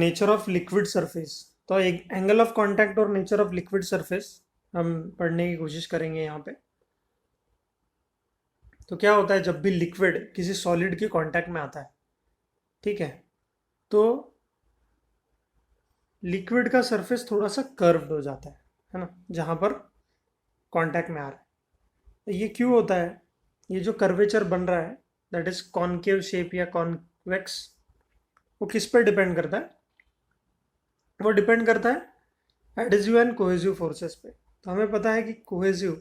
Nature of liquid surface. तो एक angle of contact और नेचर ऑफ लिक्विड सरफेस हम पढ़ने की कोशिश करेंगे यहाँ पे। तो क्या होता है जब भी लिक्विड किसी सॉलिड के कांटेक्ट में आता है, ठीक है, तो लिक्विड का सरफेस थोड़ा सा कर्व्ड हो जाता है ना, जहाँ पर कांटेक्ट में आ रहा है। तो ये क्यों होता है? ये जो कर्वेचर बन रहा है, दैट इज कॉनकेव शेप या कॉन्वेक्स, वो किस पर डिपेंड करता है? वो डिपेंड करता है एडहेसिव एंड कोहेसिव फोर्सेस पे। तो हमें पता है कि cohesive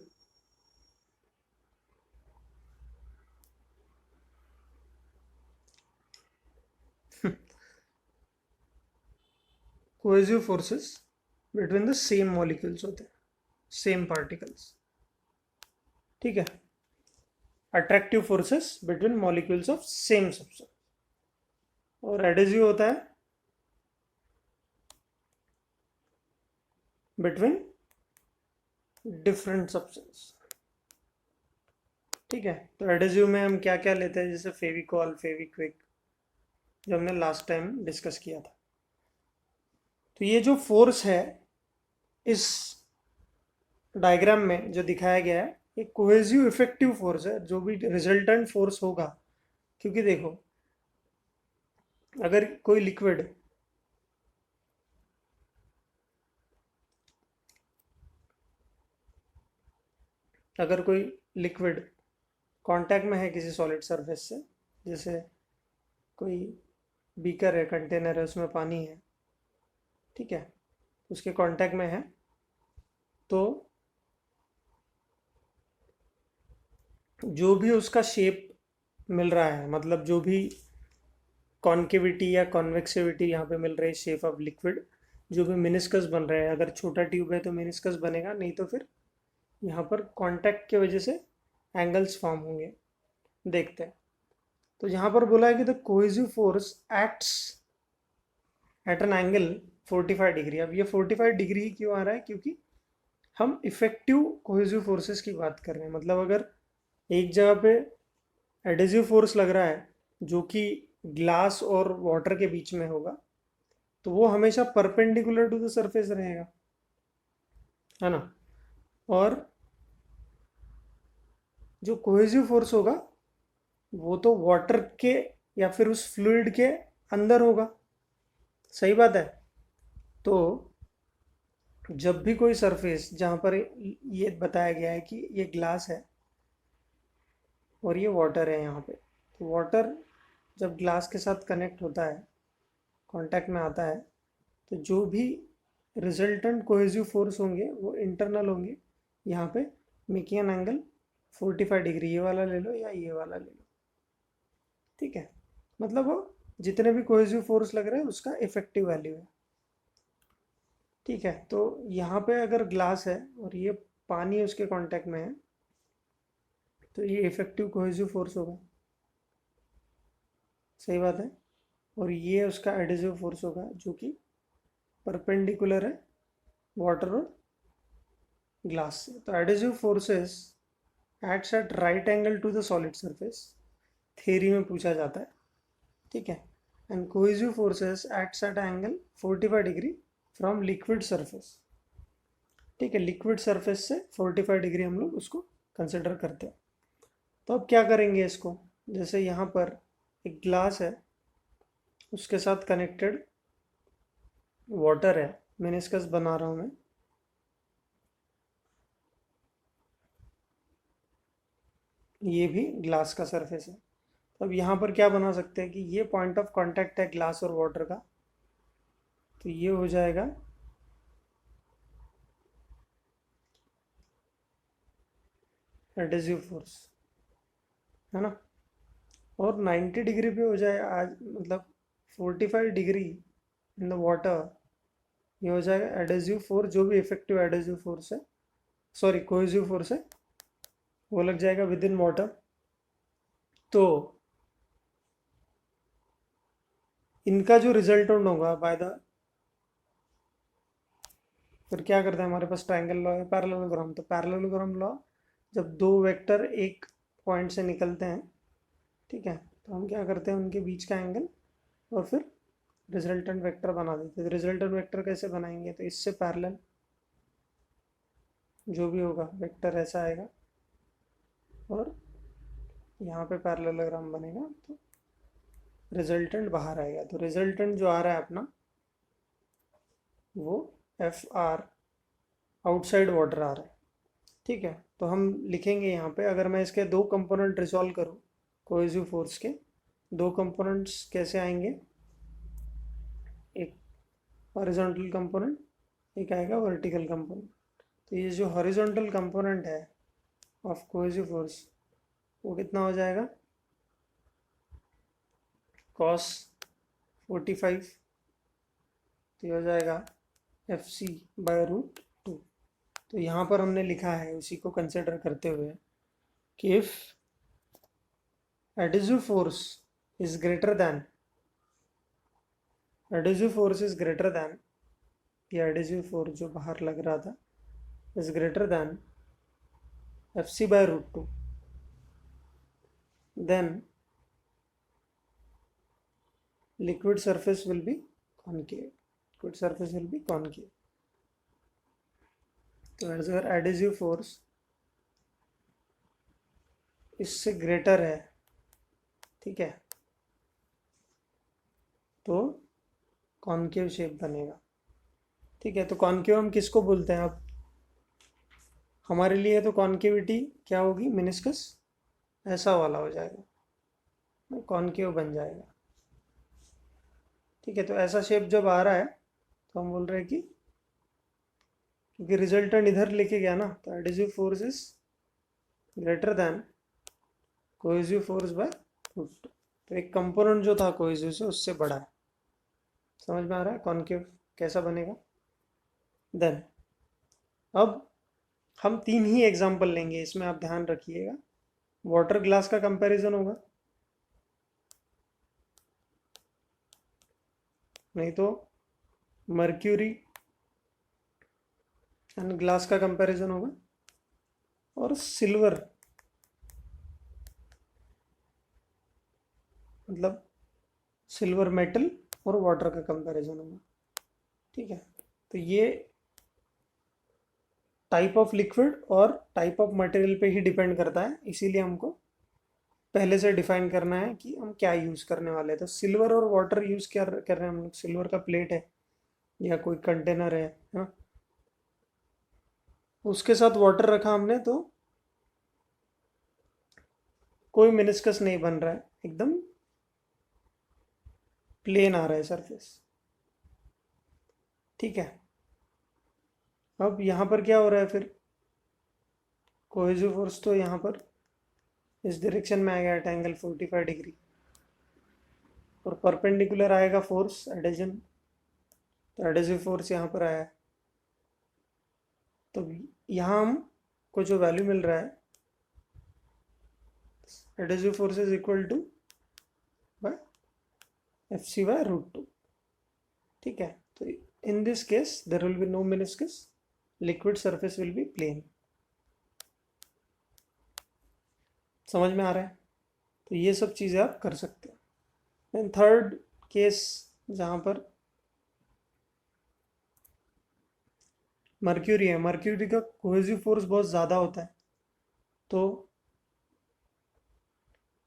cohesive forces between the same molecules होते हैं, सेम पार्टिकल्स, ठीक है। Attractive forces between molecules of same substance. और एडहेसिव होता है बिटवीन डिफरेंट सब्सटेंस, ठीक है। तो एडहेसिव में हम क्या क्या लेते हैं, जैसे फेविकॉल, फेविक्विक, जो हमने लास्ट टाइम डिस्कस किया था। तो ये जो फोर्स है इस डायग्राम में जो दिखाया गया है, ये कोहेसिव इफेक्टिव फोर्स है, जो भी रिजल्टेंट फोर्स होगा। क्योंकि देखो, अगर कोई लिक्विड अगर कोई लिक्विड कांटेक्ट में है किसी सॉलिड सरफेस से, जैसे कोई बीकर है, कंटेनर है, उसमें पानी है, ठीक है, उसके कांटेक्ट में है, तो जो भी उसका शेप मिल रहा है, मतलब जो भी कॉन्केविटी या कॉन्वेक्सिविटी यहाँ पे मिल रही है, शेप ऑफ लिक्विड, जो भी मिनिस्कस बन रहा है, अगर छोटा ट्यूब है तो मिनिस्कस बनेगा, नहीं तो फिर यहाँ पर कांटेक्ट की वजह से एंगल्स फॉर्म होंगे। देखते हैं। तो यहाँ पर बोला है कि the cohesive force acts at an angle 45 degree. अब ये 45 डिग्री क्यों आ रहा है? क्योंकि हम इफेक्टिव कोहेसिव फोर्सेस की बात कर रहे हैं। मतलब अगर एक जगह पे एडहेसिव फोर्स लग रहा है जो कि ग्लास और वाटर के बीच में होगा, तो वो हमेशा परपेंडिकुलर टू द सरफेस रहेगा, है ना। और जो कोहेसिव फोर्स होगा वो तो वाटर के या फिर उस फ्लूइड के अंदर होगा। सही बात है। तो जब भी कोई सरफेस जहाँ पर ये बताया गया है कि ये ग्लास है और ये वाटर है यहाँ पे, तो वाटर जब ग्लास के साथ कनेक्ट होता है, कांटेक्ट में आता है, तो जो भी रिजल्टेंट कोहेसिव फोर्स होंगे वो इंटरनल होंगे। यहाँ पे मेकिंग एन एंगल 45 डिग्री, ये वाला ले लो या ये वाला ले लो, ठीक है। मतलब वो जितने भी कोहेसिव फोर्स लग रहे हैं उसका इफेक्टिव वैल्यू है, ठीक है। तो यहाँ पे अगर ग्लास है और ये पानी उसके कांटेक्ट में है, तो ये इफेक्टिव कोहेसिव फोर्स होगा। सही बात है। और ये उसका एडहेसिव फोर्स होगा जो कि परपेंडिकुलर है वाटर और ग्लास से। तो adhesive forces acts at right angle to the solid surface, theory में पूछा जाता है, ठीक है। And cohesive forces acts at angle 45 degree from liquid surface, ठीक है। लिक्विड सरफेस से 45 डिग्री हम लोग उसको कंसिडर करते हैं। तो अब क्या करेंगे इसको, जैसे यहाँ पर एक ग्लास है, उसके साथ कनेक्टेड वाटर है, मेनिस्कस बना रहा हूँ मैं, ये भी ग्लास का सरफेस है। तो अब यहाँ पर क्या बना सकते हैं कि ये पॉइंट ऑफ कांटेक्ट है ग्लास और वाटर का, तो ये हो जाएगा एडहेसिव फोर्स, है ना। और 90 डिग्री पे हो जाए आज, मतलब 45 डिग्री इन द वाटर, ये हो जाएगा एडहेसिव फोर्स, जो भी इफेक्टिव एडहेसिव फोर्स है, सॉरी कोहेसिव फोर्स है, वो लग जाएगा विद इन वाटर। तो इनका जो रिजल्टेंट होगा बाय द, फिर क्या करते हैं, हमारे पास ट्रायंगल लॉ है, पैरेललोग्राम। तो पैरेललोग्राम लॉ, जब दो वेक्टर एक पॉइंट से निकलते हैं, ठीक है, तो हम क्या करते हैं, उनके बीच का एंगल और फिर रिजल्टेंट वेक्टर बना देते हैं। तो रिजल्टेंट वेक्टर कैसे बनाएंगे, तो इससे पैरेलल जो भी होगा वेक्टर ऐसा आएगा और यहाँ पे पैरेललोग्राम बनेगा, तो रिजल्टेंट बाहर आएगा। तो रिजल्टेंट जो आ रहा है अपना वो एफ आर आउटसाइड वाटर आ रहा है। ठीक है, तो हम लिखेंगे यहाँ पे, अगर मैं इसके दो कंपोनेंट रिजॉल्व करूँ कोहेसिव फोर्स के, दो कंपोनेंट्स कैसे आएंगे, एक हॉरिजॉन्टल कंपोनेंट, एक आएगा वर्टिकल कंपोनेंट। तो ये जो हॉरिजॉन्टल कंपोनेंट है ऑफ कोहेसिव फोर्स वो कितना हो जाएगा, cos 45, तो ये हो जाएगा F C by root two. तो यहाँ पर हमने लिखा है उसी को कंसिडर करते हुए कि if adhesive force is greater than, adhesive force is greater than, ये एडिसिव फोर्स जो बाहर लग रहा था is greater than F C by root two, then liquid surface will be concave, liquid surface will be concave। तो अगर adhesive force इससे greater है, ठीक है, तो कॉनकेव शेप बनेगा। ठीक है, तो कॉनकेव हम किसको बोलते हैं, अब हमारे लिए तो कॉनकेविटी क्या होगी, मेनिस्कस ऐसा वाला हो जाएगा, कॉनकेव बन जाएगा। ठीक है, तो ऐसा शेप जब आ रहा है तो हम बोल रहे हैं कि क्योंकि रिजल्टेंट इधर लेके गया ना, तो adhesive force is greater than cohesive force by root two. तो एक कंपोनेंट जो था कोहेसिव से उससे बड़ा है। समझ में आ रहा है कॉनकेव कैसा बनेगा। देन अब हम तीन ही एग्जांपल लेंगे, इसमें आप ध्यान रखिएगा। वाटर ग्लास का कंपैरिजन होगा, नहीं तो मर्क्यूरी एंड ग्लास का कंपैरिजन होगा, और सिल्वर मतलब सिल्वर मेटल और वाटर का कंपैरिजन होगा। ठीक है, तो ये टाइप ऑफ लिक्विड और टाइप ऑफ मटेरियल पे ही डिपेंड करता है, इसीलिए हमको पहले से डिफाइन करना है कि हम क्या यूज़ करने वाले हैं। तो सिल्वर और वाटर यूज़ क्या कर रहे हैं हम लोग, सिल्वर का प्लेट है या कोई कंटेनर है, हाँ, उसके साथ वाटर रखा हमने, तो कोई मेनिस्कस नहीं बन रहा है, एकदम प्लेन आ रहा है सरफेस। ठीक है, अब यहाँ पर क्या हो रहा है फिर, कोहेसिव फोर्स तो यहाँ पर इस डायरेक्शन में आएगा एट एंगल 45 डिग्री, और परपेंडिकुलर आएगा फोर्स एडिशन, तो एडिसिव फोर्स यहाँ पर आया है। तो यहाँ हम को जो वैल्यू मिल रहा है, adhesive force is equal to by F C by root two. ठीक है, तो in this case there will be no meniscus, liquid surface will be plane. समझ में आ रहा है, तो ये सब चीज़ें आप कर सकते हैं। देन थर्ड केस जहाँ पर मर्क्यूरी है, मर्क्यूरी का कोहेसिव फोर्स बहुत ज़्यादा होता है, तो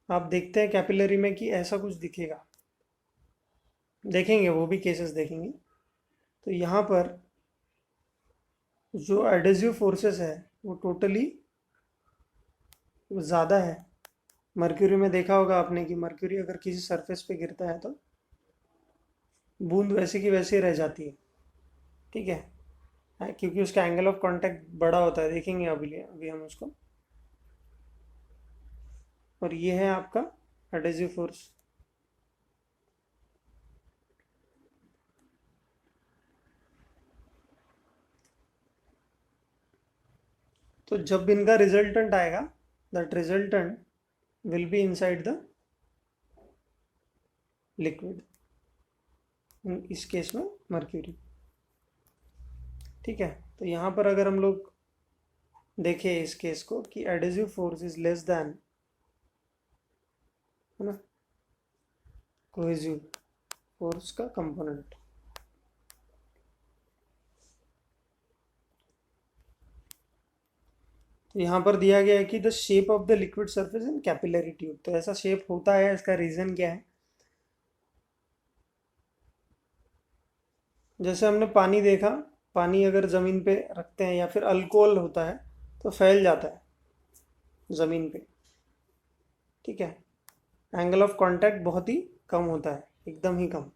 आप देखते हैं कैपिलरी में कि ऐसा कुछ दिखेगा, देखेंगे वो भी केसेस देखेंगे। तो यहाँ पर जो एडेसिव फोर्सेस है वो टोटली ज़्यादा है। मर्क्यूरी में देखा होगा आपने कि मर्क्यूरी अगर किसी सरफेस पे गिरता है तो बूंद वैसे की वैसे रह जाती है। ठीक है, क्योंकि उसका एंगल ऑफ कांटेक्ट बड़ा होता है, देखेंगे अभी हम उसको। और ये है आपका एडेसिव फोर्स। तो जब इनका रिजल्टेंट आएगा, that resultant will be inside the liquid, इस केस में मर्क्यूरी। ठीक है, तो यहाँ पर अगर हम लोग देखें इस केस को कि adhesive force is less than, है ना, कोहेसिव, फोर्स का कंपोनेंट। तो यहाँ पर दिया गया है कि the shape of the liquid surface in capillary tube. तो ऐसा शेप होता है, इसका रीजन क्या है? जैसे हमने पानी देखा, पानी अगर ज़मीन पे रखते हैं या फिर अल्कोहल होता है तो फैल जाता है ज़मीन पे, ठीक है। एंगल ऑफ कांटेक्ट बहुत ही कम होता है, एकदम ही कम।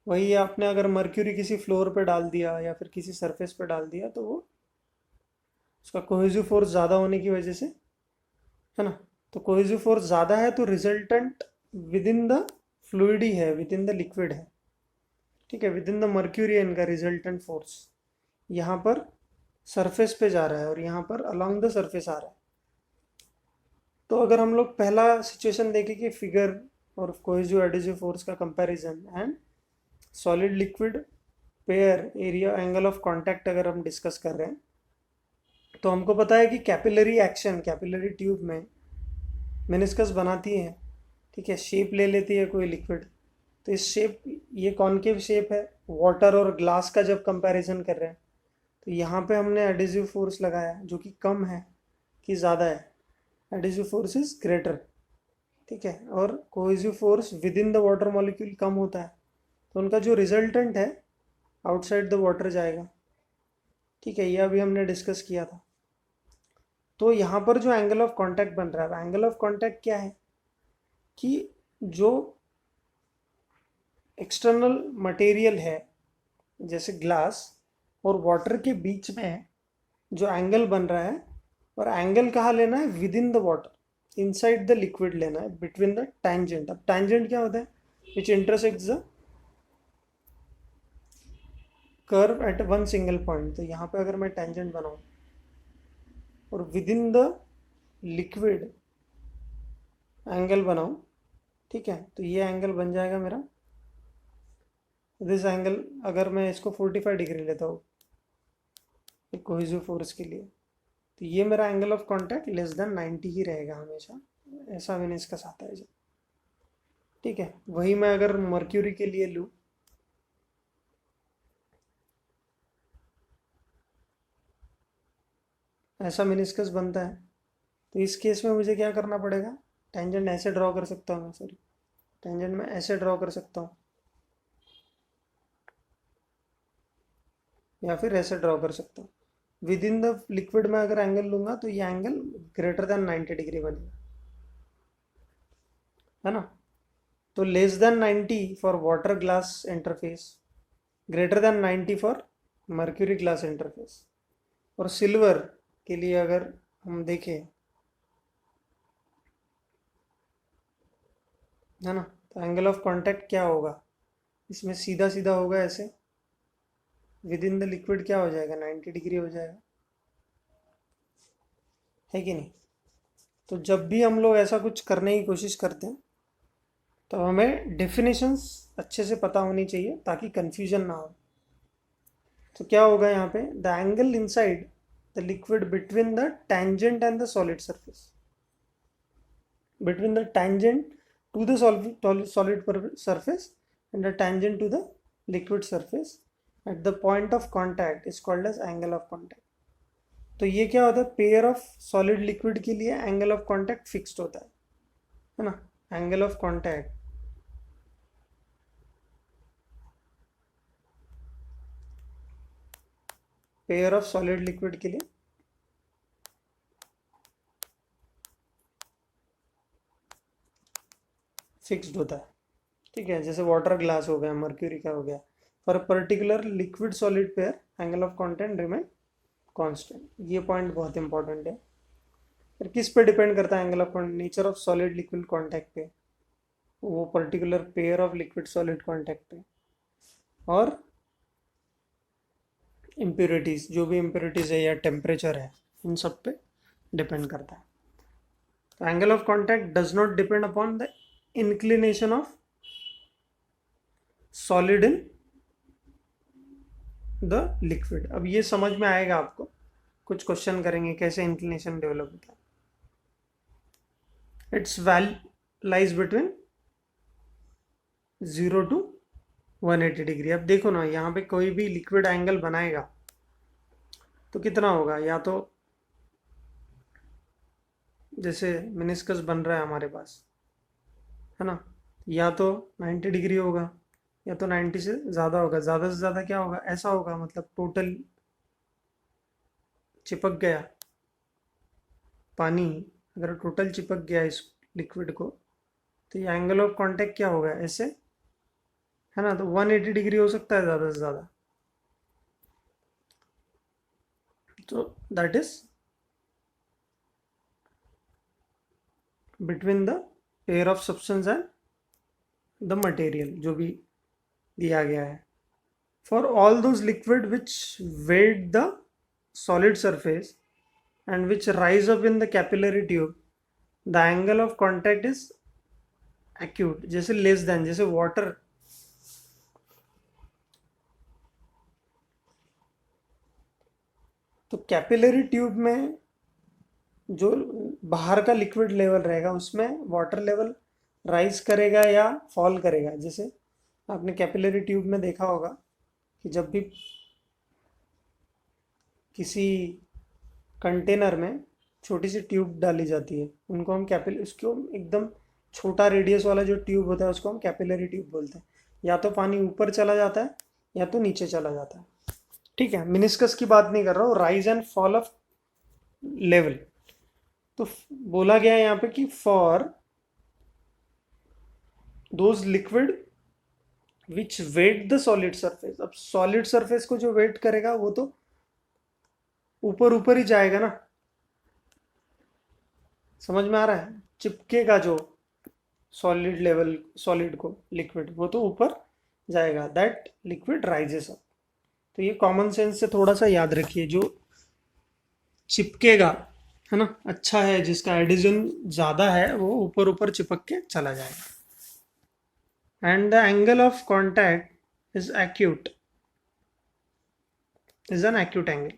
वही आपने अगर मर्क्यूरी किसी फ्लोर पे डाल दिया या फिर किसी सरफेस पे डाल दिया तो वो उसका कोहेसिव फोर्स ज़्यादा होने की वजह से, है ना, तो कोहेसिव फोर्स ज़्यादा है तो resultant within the fluid ही है, विद इन द लिक्विड है, ठीक है, विद इन द मर्क्यूरी है इनका रिजल्टेंट फोर्स। यहाँ पर सरफेस पे जा रहा है और यहाँ पर अलोंग द सरफेस आ रहा है। तो अगर हम लोग पहला सिचुएशन देखें कि फिगर और कोहेसिव एडिसिव फोर्स का comparison and solid liquid pair area angle of contact अगर हम डिस्कस कर रहे हैं, तो हमको पता है कि कैपिलरी एक्शन, कैपिलरी ट्यूब में मेनिस्कस बनाती है, ठीक है, शेप ले लेती है कोई लिक्विड। तो इस शेप, ये कॉनकेव शेप है, वाटर और ग्लास का जब कंपैरिजन कर रहे हैं तो यहाँ पे हमने एडिसिव फोर्स लगाया जो कि कम है कि ज़्यादा है, एडिसिव फोर्स इज ग्रेटर, ठीक है, और cohesive force within the water molecule कम होता है, तो उनका जो रिजल्टेंट है आउटसाइड द वाटर जाएगा, ठीक है, ये अभी हमने डिस्कस किया था। तो यहाँ पर जो एंगल ऑफ कांटेक्ट बन रहा है, एंगल ऑफ कांटेक्ट क्या है कि जो एक्सटर्नल मटेरियल है जैसे ग्लास और वाटर के बीच में जो एंगल बन रहा है, और एंगल कहाँ लेना है? Within the water, inside the liquid लेना है, बिटवीन द टैंजेंट। अब टैंजेंट क्या होता है? Which intersects the curve at one single point. तो यहाँ पे अगर मैं टैंजेंट बनाऊँ और within the liquid angle बनाऊँ, ठीक है, तो ये एंगल बन जाएगा मेरा, दिस एंगल, अगर मैं इसको 45 डिग्री लेता हूँ कोहेसिव फोर्स के लिए, तो ये मेरा angle of contact less than 90 ही रहेगा हमेशा, ऐसा मैंने इसका साथ है, ठीक है। वही मैं अगर मर्क्यूरी के लिए लूँ, ऐसा मेनिस्कस बनता है, तो इस केस में मुझे क्या करना पड़ेगा? टेंजेंट ऐसे ड्रॉ कर सकता हूँ मैं, सॉरी, टेंजेंट में ऐसे ड्रॉ कर सकता हूँ या फिर ऐसे ड्रॉ कर सकता हूँ। विद इन द लिक्विड में अगर एंगल लूंगा तो ये एंगल ग्रेटर देन 90 डिग्री बनेगा, है ना। तो less than 90 for water glass interface, greater than 90 for mercury glass interface. और सिल्वर के लिए अगर हम देखें, है ना, तो एंगल ऑफ कांटेक्ट क्या होगा इसमें? सीधा सीधा होगा ऐसे, विद इन द लिक्विड क्या हो जाएगा? 90 डिग्री हो जाएगा, है कि नहीं। तो जब भी हम लोग ऐसा कुछ करने की कोशिश करते हैं तो हमें डेफिनेशंस अच्छे से पता होनी चाहिए ताकि कंफ्यूजन ना हो। तो क्या होगा यहाँ पे? The angle inside the liquid between the tangent and the solid surface, between the tangent to the solid surface and the tangent to the liquid surface at the point of contact is called as angle of contact। तो ये क्या होता है? Pair of solid liquid के लिए angle of contact fixed होता है ना, angle of contact pair of solid liquid के लिए फिक्स्ड होता है, ठीक है। जैसे वाटर ग्लास हो गया, मर्क्यूरी का हो गया, for particular liquid solid pair angle of contact remain constant. ये पॉइंट बहुत इंपॉर्टेंट है। फिर किस पे डिपेंड करता है angle of contact? Nature of solid liquid contact पे, वो particular pair of liquid solid contact पे, और इम्प्योरिटीज, जो भी इम्प्योरिटीज है या टेम्परेचर है, इन सब पे डिपेंड करता है। तो angle of contact does not depend upon the inclination of solid in the liquid. अब ये समझ में आएगा आपको, कुछ क्वेश्चन करेंगे कैसे इंक्लिनेशन डेवलप होता है। It's value lies between 0 to 180 degree. अब देखो ना, यहाँ पे कोई भी लिक्विड एंगल बनाएगा तो कितना होगा, या तो जैसे मिनिस्कस बन रहा है हमारे पास, है ना, या तो 90 डिग्री होगा, या तो 90 से ज़्यादा होगा। ज़्यादा से ज़्यादा क्या होगा, ऐसा होगा, मतलब टोटल चिपक गया पानी, अगर टोटल चिपक गया इस लिक्विड को, तो ये एंगल ऑफ कांटेक्ट क्या होगा, ऐसे, है ना। तो 180 डिग्री हो सकता है ज़्यादा से ज़्यादा। तो that is between the pair of substance and the material जो भी दिया गया है। For all those liquid which wet the solid surface and which rise up in the capillary tube, the angle of contact is acute, जैसे less than, जैसे water, तो capillary tube में जो बाहर का लिक्विड लेवल रहेगा उसमें वाटर लेवल राइज करेगा या फॉल करेगा। जैसे आपने कैपिलरी ट्यूब में देखा होगा कि जब भी किसी कंटेनर में छोटी सी ट्यूब डाली जाती है, उनको हम कैपिल उसको एकदम छोटा रेडियस वाला जो ट्यूब होता है उसको हम कैपिलरी ट्यूब बोलते हैं। या तो पानी ऊपर चला जाता है या तो नीचे चला जाता है। ठीक है, मिनिस्कस की बात नहीं कर रहा हूँ, rise and fall of level. तो बोला गया है यहाँ पे कि for those liquid which wet the solid surface. अब सॉलिड सरफेस को जो वेट करेगा वो तो ऊपर ऊपर ही जाएगा ना, समझ में आ रहा है, चिपकेगा जो सॉलिड लेवल, सॉलिड को लिक्विड, वो तो ऊपर जाएगा, दैट लिक्विड राइजेस अप। तो ये कॉमन सेंस से थोड़ा सा याद रखिए, जो चिपकेगा, है ना, अच्छा है, जिसका एडिजन ज़्यादा है वो ऊपर ऊपर चिपक के चला जाएगा। And the angle of contact is acute, is an acute angle.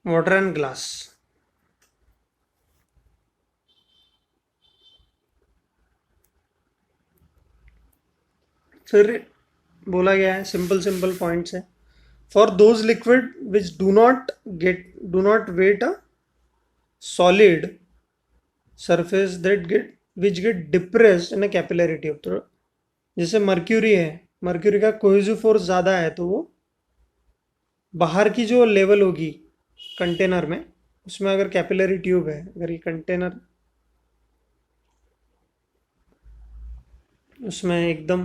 Water and glass. फिर बोला गया है, सिंपल सिंपल पॉइंट्स है, for those liquid which do not wet a solid surface that get which get depressed in a capillary tube. तो जैसे mercury है, mercury का cohesive force ज़्यादा है, तो वो बाहर की जो लेवल होगी कंटेनर में, उसमें अगर कैपिलरी ट्यूब है, अगर ये कंटेनर उसमें एकदम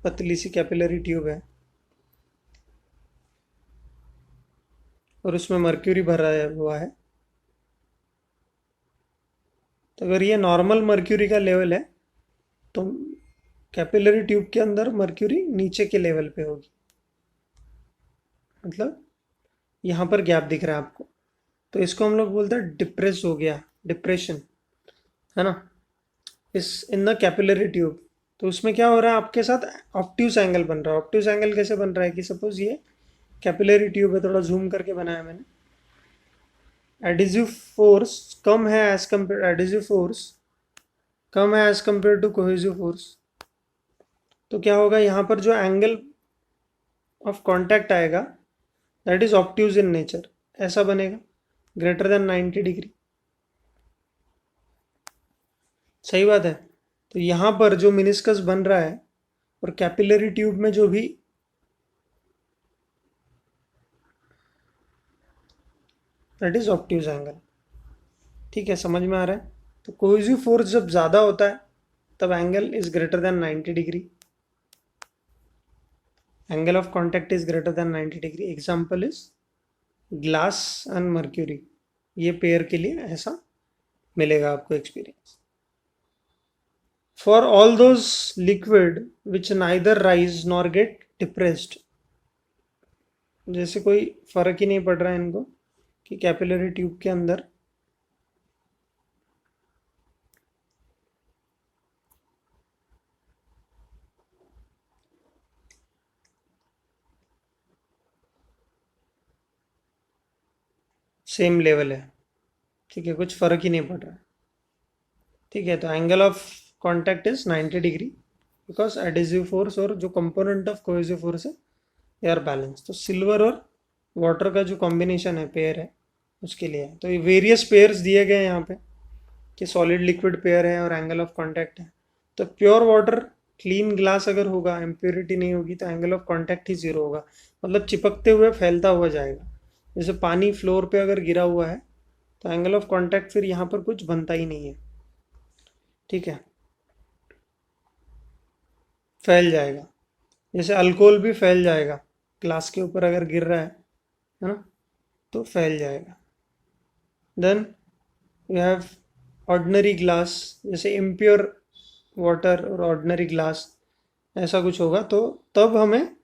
पतली सी कैपिलरी ट्यूब है और उसमें मर्क्यूरी भरा हुआ है, तो अगर ये नॉर्मल मर्क्यूरी का लेवल है तो कैपिलरी ट्यूब के अंदर मर्क्यूरी नीचे के लेवल पे होगी, मतलब यहाँ पर गैप दिख रहा है आपको, तो इसको हम लोग बोलते हैं डिप्रेस हो गया, डिप्रेशन, है ना, इस इन द कैपिलरी ट्यूब। तो उसमें क्या हो रहा है आपके साथ, ऑप्ट्यूस एंगल बन रहा है। ऑप्ट्यूस एंगल कैसे बन रहा है कि सपोज ये कैपिलरी ट्यूब है, थोड़ा जूम करके बनाया मैंने, एडिजिव फोर्स कम है एज कम्पेयर, एडिजिव फोर्स कम है as compare to cohesive force, तो क्या होगा, यहाँ पर जो एंगल ऑफ कांटेक्ट आएगा that is obtuse in nature, ऐसा बनेगा, ग्रेटर देन 90 डिग्री। सही बात है। तो यहाँ पर जो मिनिस्कस बन रहा है और कैपिलरी ट्यूब में जो भी, दैट इज ऑप्ट्यूज एंगल। ठीक है, समझ में आ रहा है। तो कोहेसिव फोर्स जब ज़्यादा होता है तब angle is greater than 90 degree, angle of contact is greater than 90 degree. Example is glass and mercury, ये पेयर के लिए ऐसा मिलेगा आपको experience. For all those liquid which neither rise nor get depressed, जैसे कोई फर्क ही नहीं पड़ रहा है इनको कि कैपिलरी ट्यूब के अंदर सेम लेवल है, ठीक है, कुछ फर्क ही नहीं पड़ रहा है, ठीक है। तो angle of contact is 90 degree because adhesive force और जो कंपोनेंट ऑफ कोहेसिव फोर्स है दे आर बैलेंस। तो सिल्वर और वाटर का जो कॉम्बिनेशन है, पेयर है, उसके लिए है। तो ये वेरियस पेयर्स दिए गए हैं यहाँ पे कि सॉलिड लिक्विड पेयर है और एंगल ऑफ कांटेक्ट है। तो प्योर वाटर क्लीन ग्लास अगर होगा, इम्प्योरिटी नहीं होगी, तो angle of contact he zero होगा, मतलब चिपकते हुए फैलता हुआ जाएगा। जैसे पानी फ्लोर पे अगर गिरा हुआ है तो एंगल ऑफ कांटेक्ट फिर यहाँ पर कुछ बनता ही नहीं है, ठीक है, फैल जाएगा। जैसे अल्कोहल भी फैल जाएगा, ग्लास के ऊपर अगर गिर रहा है ना, तो फैल जाएगा। Then you have ordinary glass, जैसे इम्प्योर वाटर और ऑर्डिनरी ग्लास ऐसा कुछ होगा, तो तब हमें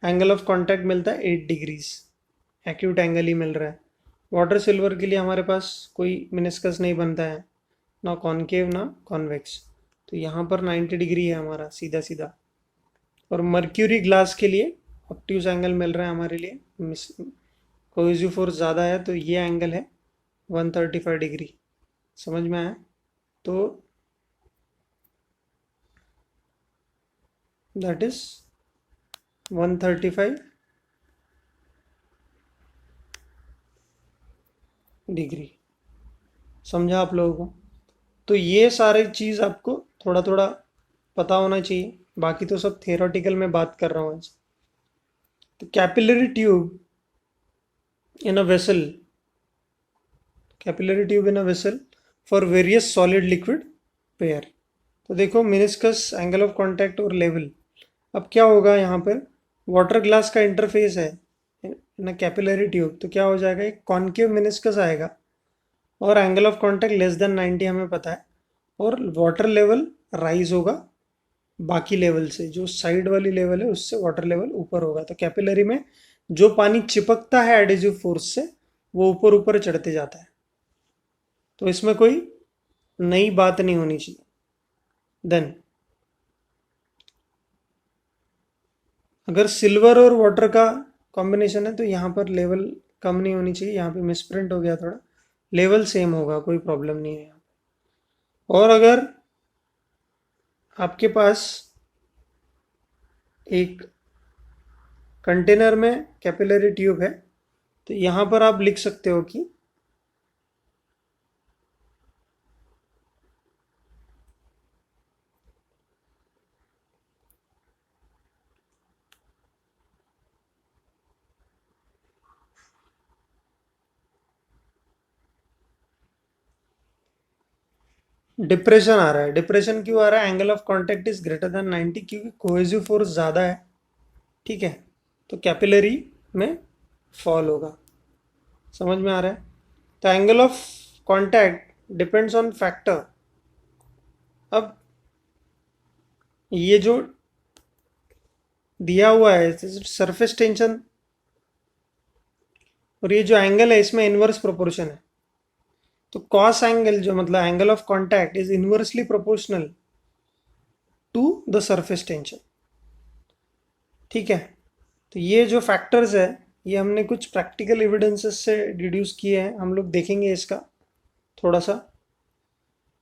एंगल ऑफ कांटेक्ट मिलता है 8 डिग्रीज, एक्यूट एंगल ही मिल रहा है। वाटर सिल्वर के लिए हमारे पास कोई मिनिस्कस नहीं बनता है, ना कॉनकेव ना कॉन्वेक्स, तो यहाँ पर 90 डिग्री है हमारा सीधा सीधा। और मर्क्यूरी ग्लास के लिए ऑब्ट्यूज एंगल मिल रहा है हमारे लिए, कोहेसिव फोर्स ज़्यादा है, तो ये एंगल है 135 डिग्री। समझ में आया? तो दैट इज 135 डिग्री। समझा आप लोगों को? तो ये सारी चीज़ आपको थोड़ा थोड़ा पता होना चाहिए, बाकी तो सब थियोरेटिकल में बात कर रहा हूँ आज। तो capillary tube in a vessel, capillary tube in a vessel for various solid liquid pair. तो देखो मिनिस्कस, एंगल ऑफ कांटेक्ट और लेवल। अब क्या होगा यहाँ पर, वाटर ग्लास का इंटरफेस है ना कैपिलरी ट्यूब, तो क्या हो जाएगा, एक कॉनकेव मिनिस्कस आएगा और angle of contact less than 90 हमें पता है, और वाटर लेवल राइज होगा बाकी लेवल से, जो साइड वाली लेवल है उससे वाटर लेवल ऊपर होगा। तो कैपिलरी में जो पानी चिपकता है एडिसिव फोर्स से वो ऊपर ऊपर चढ़ते जाता है, तो इसमें कोई नई बात नहीं होनी चाहिए। देन अगर सिल्वर और वाटर का कॉम्बिनेशन है तो यहाँ पर लेवल कम नहीं होनी चाहिए, यहाँ पे मिसप्रिंट हो गया थोड़ा, लेवल सेम होगा, कोई प्रॉब्लम नहीं है यहाँ पे। और अगर आपके पास एक कंटेनर में कैपिलरी ट्यूब है तो यहाँ पर आप लिख सकते हो कि डिप्रेशन आ रहा है। डिप्रेशन क्यों आ रहा है? Angle of contact is greater than 90, क्योंकि कोहेसिव फोर्स ज़्यादा है, ठीक है, तो कैपिलरी में फॉल होगा। समझ में आ रहा है? तो angle of contact depends on factor. अब ये जो दिया हुआ है सरफेस टेंशन और ये जो एंगल है इसमें इनवर्स प्रोपोर्शन है, तो कॉस एंगल जो मतलब angle of contact is inversely proportional to the surface tension, ठीक है। तो ये जो फैक्टर्स है ये हमने कुछ प्रैक्टिकल एविडेंसेस से डिड्यूस किए हैं, हम लोग देखेंगे इसका थोड़ा सा।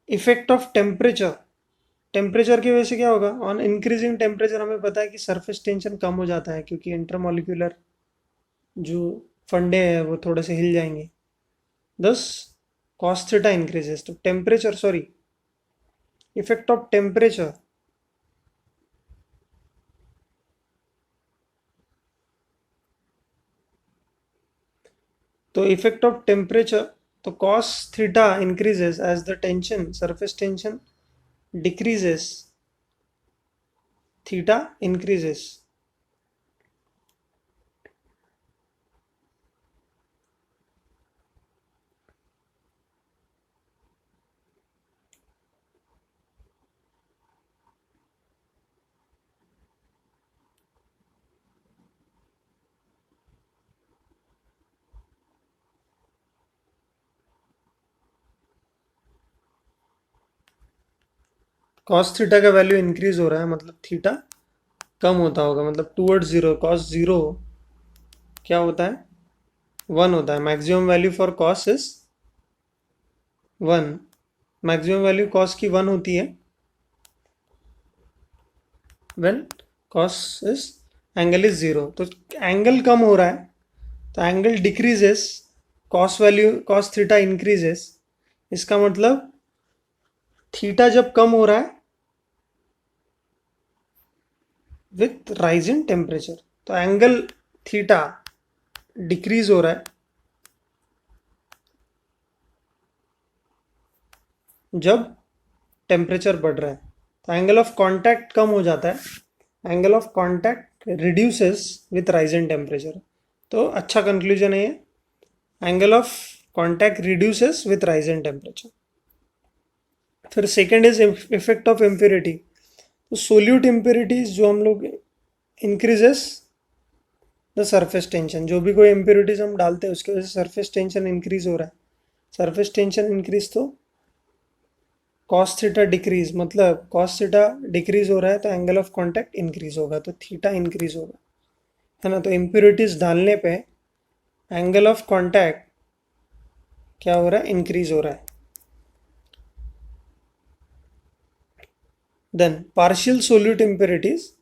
इफेक्ट ऑफ टेम्परेचर, टेम्परेचर की वजह से क्या होगा, ऑन इंक्रीजिंग टेम्परेचर हमें पता है कि सरफेस टेंशन कम हो जाता है, क्योंकि इंटरमोलिकुलर जो फंडे हैं वो थोड़े से हिल जाएंगे, दस cos theta increases। तो temperature, sorry, effect of temperature, तो इफेक्ट ऑफ टेम्परेचर, तो cos theta increases as the tension, surface tension decreases, theta increases। cos theta का वैल्यू इंक्रीज हो रहा है, मतलब थीटा कम होता होगा, मतलब टूवर्ड्स जीरो। cos जीरो क्या होता है, वन होता है। Maximum value for cos is one. Maximum value cos की वन होती है when cos is angle is zero. तो एंगल कम हो रहा है तो angle decreases, cos value cos theta increases. इसका मतलब थीटा जब कम हो रहा है विथ राइज इन टेम्परेचर, तो एंगल थीटा डिक्रीज हो रहा है जब टेम्परेचर बढ़ रहा है। तो एंगल ऑफ कांटेक्ट कम हो जाता है, angle of contact reduces with rise in temperature. तो अच्छा कंक्लूजन है ये, angle of contact reduces with rise in temperature. फिर second is effect of impurity. तो सोल्यूट इम्प्योरिटीज जो हम लोग इंक्रीजेस द सरफेस टेंशन, जो भी कोई इम्प्योरिटीज हम डालते हैं उसकी वजह से सरफेस टेंशन इंक्रीज हो रहा है। सरफेस टेंशन इंक्रीज तो कॉस थीटा डिक्रीज, मतलब कॉस थीटा डिक्रीज हो रहा है तो एंगल ऑफ कांटेक्ट इंक्रीज होगा, तो थीटा इंक्रीज होगा, है ना। तो इम्प्योरिटीज डालने पे एंगल ऑफ कांटेक्ट क्या हो रहा है, इंक्रीज हो रहा है। Then partial solute impurities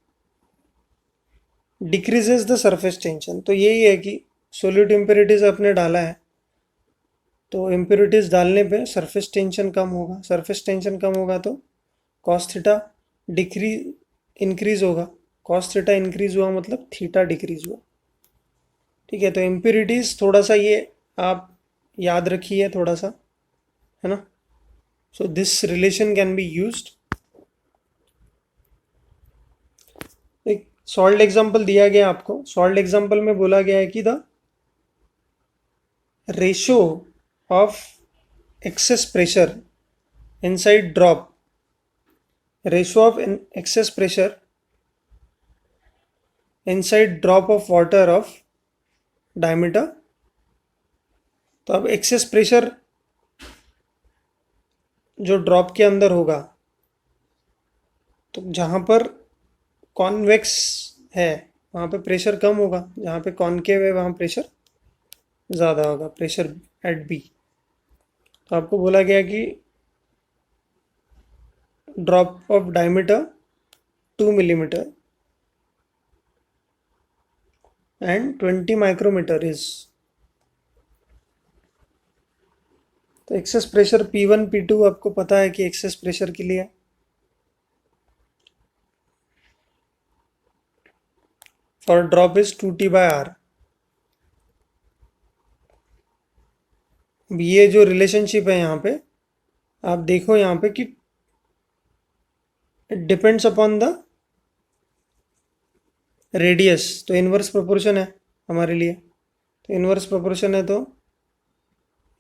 decreases the surface tension. तो यही है कि सोल्यूट इम्प्योरिटीज आपने डाला है तो इम्प्योरिटीज डालने पे सरफेस टेंशन कम होगा, सरफेस टेंशन कम होगा तो कॉस थीटा डिक्रीज इंक्रीज होगा, कॉस थीटा इंक्रीज हुआ मतलब थीटा डिक्रीज हुआ। ठीक है, तो इम्प्योरिटीज थोड़ा सा ये आप याद रखिए थोड़ा सा, है ना। So this relation can be used. एक सॉल्ट एग्जांपल दिया गया आपको, सॉल्ट एग्जांपल में बोला गया है कि the ratio of excess pressure inside drop, ratio of excess pressure inside drop of water of diameter। तो अब एक्सेस प्रेशर जो ड्रॉप के अंदर होगा, तो जहाँ पर कॉन्वेक्स है वहाँ पे प्रेशर कम होगा, जहाँ पे कॉन्केव है वहाँ प्रेशर ज़्यादा होगा, प्रेशर एट बी। तो आपको बोला गया कि drop of diameter 2 millimetre and 20 micrometre is, तो एक्सेस प्रेशर P1 P2 आपको पता है कि एक्सेस प्रेशर के लिए फॉर ड्रॉप इज 2T/R। ये जो रिलेशनशिप है यहाँ पे आप देखो यहाँ पे कि it depends upon the radius, तो इनवर्स प्रोपोर्शन है हमारे लिए, तो इनवर्स प्रोपोर्शन है तो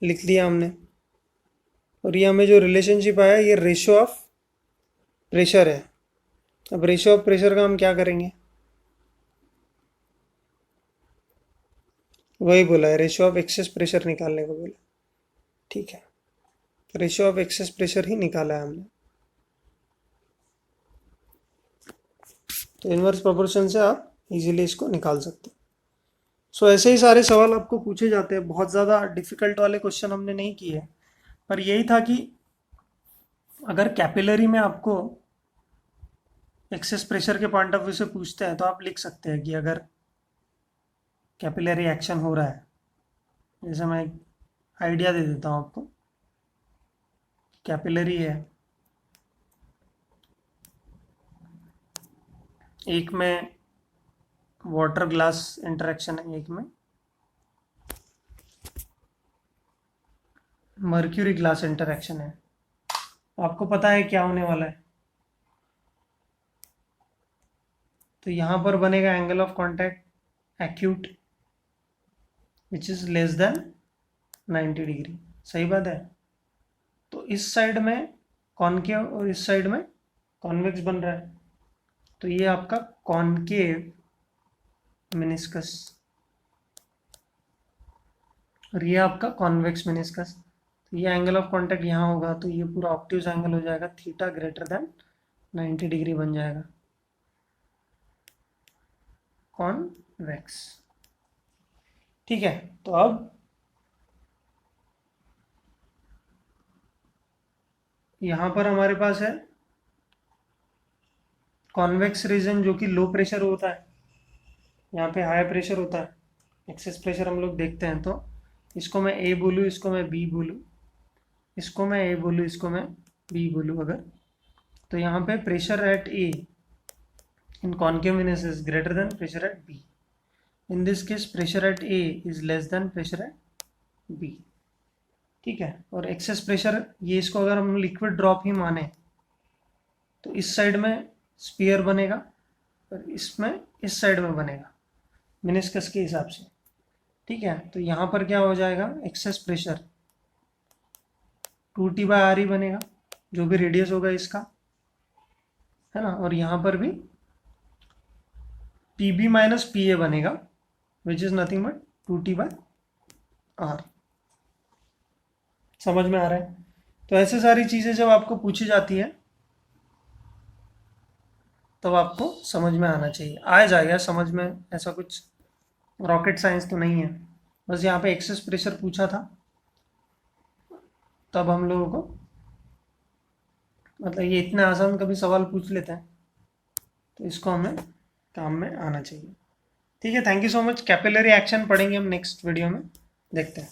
लिख दिया हमने। और ये हमें जो रिलेशनशिप आया ये रेशो ऑफ प्रेशर है। अब रेशो ऑफ प्रेशर का हम क्या करेंगे, वही बोला है, रेशो ऑफ एक्सेस प्रेशर निकालने को बोला। ठीक है, रेशो ऑफ एक्सेस प्रेशर ही निकाला है हमने। तो इनवर्स प्रोपोर्शन से आप इजीली इसको निकाल सकते हैं। सो ऐसे ही सारे सवाल आपको पूछे जाते हैं, बहुत ज़्यादा डिफिकल्ट वाले क्वेश्चन हमने नहीं किए, पर यही था कि अगर कैपिलरी में आपको एक्सेस प्रेशर के पॉइंट ऑफ व्यू से पूछते हैं तो आप लिख सकते हैं कि अगर कैपिलरी एक्शन हो रहा है, जैसे मैं एक आइडिया दे देता हूँ आपको, कैपिलरी है, एक में वाटर ग्लास इंटरेक्शन है, एक में मर्क्यूरी ग्लास इंटरेक्शन है। आपको पता है क्या होने वाला है, तो यहाँ पर बनेगा angle of contact acute which is less than 90 degree. सही बात है। तो इस साइड में कॉनकेव और इस साइड में कॉन्वेक्स बन रहा है, तो ये आपका कॉनकेव मेनिस्कस और ये आपका कॉन्वेक्स मेनिस्कस। तो ये एंगल ऑफ कांटेक्ट यहाँ होगा तो ये पूरा ऑब्ट्यूज एंगल हो जाएगा, थीटा ग्रेटर देन 90 डिग्री बन जाएगा, कॉन्वेक्स। ठीक है, तो अब यहाँ पर हमारे पास है कॉन्वेक्स रीजन जो कि लो प्रेशर होता है, यहाँ पे हाई प्रेशर होता है, एक्सेस प्रेशर हम लोग देखते हैं। तो इसको मैं ए बोलूँ, इसको मैं बी बोलूँ, इसको मैं ए बोलूँ, इसको मैं बी बोलूँ अगर, तो यहाँ पे pressure at A in concaveness is greater than pressure at B. In this case pressure at A is less than pressure at B. ठीक है, और एक्सेस प्रेशर ये, इसको अगर हम लिक्विड ड्रॉप ही माने तो इस साइड में स्पीयर बनेगा और इसमें इस साइड में बनेगा मिनिस्कस के हिसाब से। ठीक है, तो यहाँ पर क्या हो जाएगा, एक्सेस प्रेशर 2T/RE बनेगा, जो भी रेडियस होगा इसका, है ना, और यहाँ पर भी PB माइनस PA बनेगा, which is nothing but 2T/R। समझ में आ रहा है? तो ऐसे सारी चीज़ें जब आपको पूछी जाती है तब आपको समझ में आना चाहिए, आ जाएगा समझ में, ऐसा कुछ रॉकेट साइंस तो नहीं है। बस यहाँ पे एक्सेस प्रेशर पूछा था, तब हम लोगों को, मतलब ये इतने आसान कभी सवाल पूछ लेते हैं, तो इसको हमें काम में आना चाहिए। ठीक है, thank you so much. Capillary action पढ़ेंगे हम नेक्स्ट वीडियो में, देखते हैं।